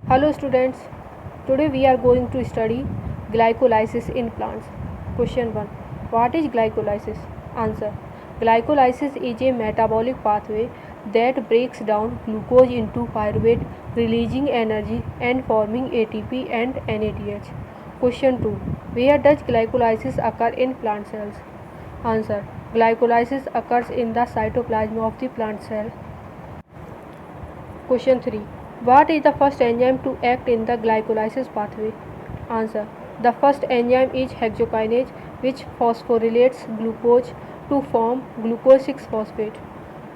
Hello students, today we are going to study glycolysis in plants. Question 1. What is glycolysis? Answer. Glycolysis is a metabolic pathway that breaks down glucose into pyruvate, releasing energy and forming ATP and NADH. Question 2. Where does glycolysis occur in plant cells? Answer. Glycolysis occurs in the cytoplasm of the plant cell. Question 3. What is the first enzyme to act in the glycolysis pathway? Answer. The first enzyme is hexokinase, which phosphorylates glucose to form glucose 6-phosphate.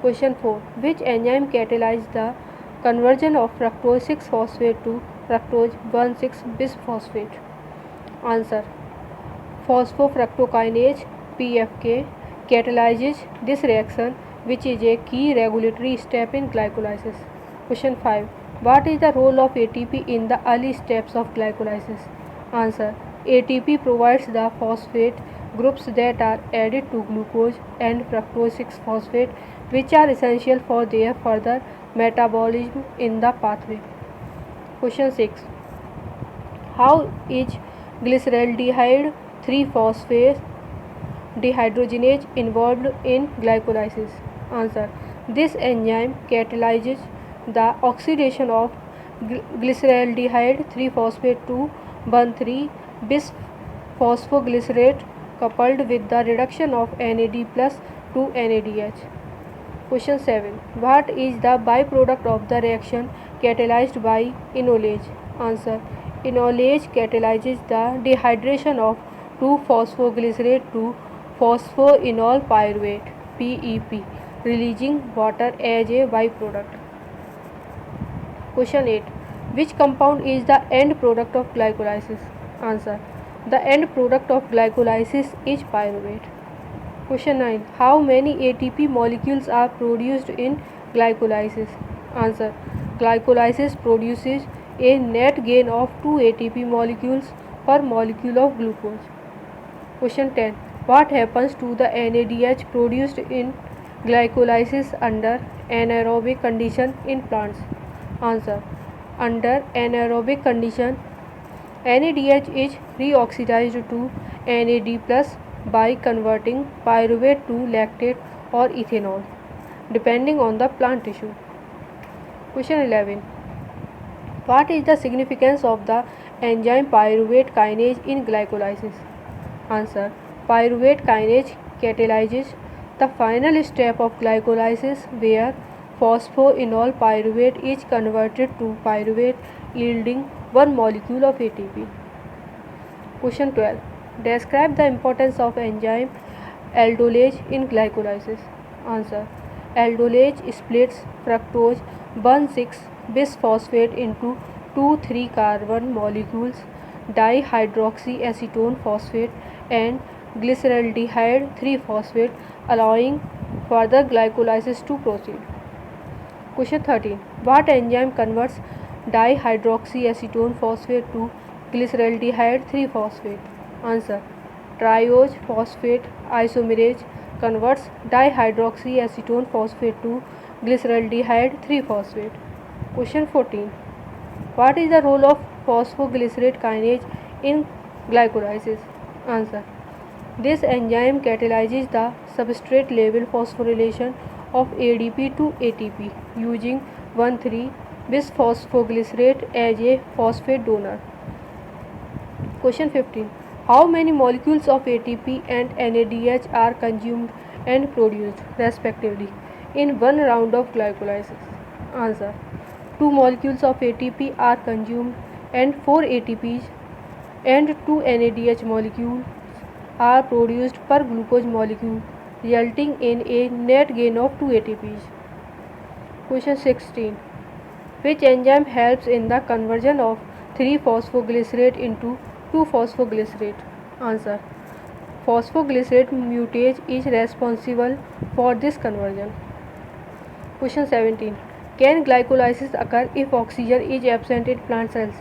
Question 4. Which enzyme catalyzes the conversion of fructose 6-phosphate to fructose 1,6-bisphosphate? Answer. Phosphofructokinase PFK catalyzes this reaction, which is a key regulatory step in glycolysis. Question 5. What is the role of ATP in the early steps of glycolysis? Answer. ATP provides the phosphate groups that are added to glucose and fructose 6-phosphate, which are essential for their further metabolism in the pathway. Question 6. How is glyceraldehyde 3-phosphate dehydrogenase involved in glycolysis? Answer. This enzyme catalyzes the oxidation of glyceraldehyde 3-phosphate to 1,3-bisphosphoglycerate coupled with the reduction of NAD plus to NADH. Question 7. What is the byproduct of the reaction catalyzed by enolase? Answer. Enolase catalyzes the dehydration of 2-phosphoglycerate to phosphoenol pyruvate (PEP), releasing water as a byproduct. Question 8. Which compound is the end product of glycolysis? Answer. The end product of glycolysis is pyruvate. Question 9. How many ATP molecules are produced in glycolysis? Answer. Glycolysis produces a net gain of 2 ATP molecules per molecule of glucose. Question 10. What happens to the NADH produced in glycolysis under anaerobic condition in plants? Answer. Under anaerobic condition, NADH is reoxidized to NAD plus by converting pyruvate to lactate or ethanol, depending on the plant tissue. Question 11. What is the significance of the enzyme pyruvate kinase in glycolysis? Answer. Pyruvate kinase catalyzes the final step of glycolysis, where phosphoenol pyruvate is converted to pyruvate, yielding one molecule of ATP. Question 12. Describe the importance of enzyme aldolase in glycolysis. Answer. Aldolase splits fructose 1,6-bisphosphate into 2,3-carbon molecules, dihydroxyacetone phosphate and glyceraldehyde 3-phosphate, allowing further glycolysis to proceed. Question 13. What enzyme converts dihydroxyacetone phosphate to glyceraldehyde 3-phosphate? Answer. Triose phosphate isomerase converts dihydroxyacetone phosphate to glyceraldehyde 3-phosphate. Question 14. What is the role of phosphoglycerate kinase in glycolysis? Answer. This enzyme catalyzes the substrate level phosphorylation of ADP to ATP using 1,3-bisphosphoglycerate as a phosphate donor. Question 15. How many molecules of ATP and NADH are consumed and produced, respectively, in one round of glycolysis? Answer. 2 molecules of ATP are consumed and 4 ATPs and 2 NADH molecules are produced per glucose molecule, resulting in a net gain of 2 ATPs. Question 16. Which enzyme helps in the conversion of 3-phosphoglycerate into 2-phosphoglycerate? Answer. Phosphoglycerate mutase is responsible for this conversion. Question 17. Can glycolysis occur if oxygen is absent in plant cells?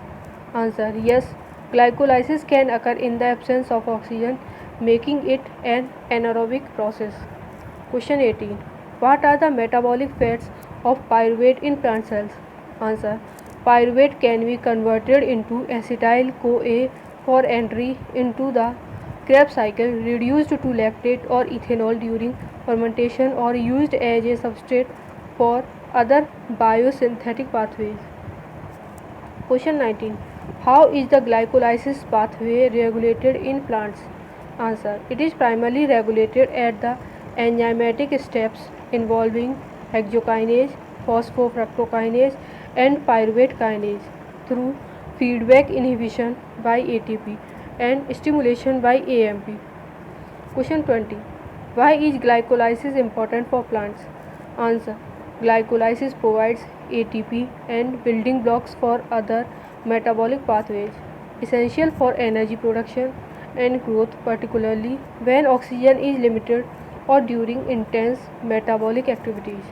Answer. Yes, glycolysis can occur in the absence of oxygen, making it an anaerobic process. Question 18. What are the metabolic fats of pyruvate in plant cells? Answer. Pyruvate can be converted into acetyl-CoA for entry into the Krebs cycle, reduced to lactate or ethanol during fermentation, or used as a substrate for other biosynthetic pathways. Question 19. How is the glycolysis pathway regulated in plants? Answer. It is primarily regulated at the enzymatic steps involving hexokinase, phosphofructokinase, and pyruvate kinase through feedback inhibition by ATP and stimulation by AMP. Question 20. Why is glycolysis important for plants? Answer. Glycolysis provides ATP and building blocks for other metabolic pathways, essential for energy production and growth, particularly when oxygen is limited or during intense metabolic activities.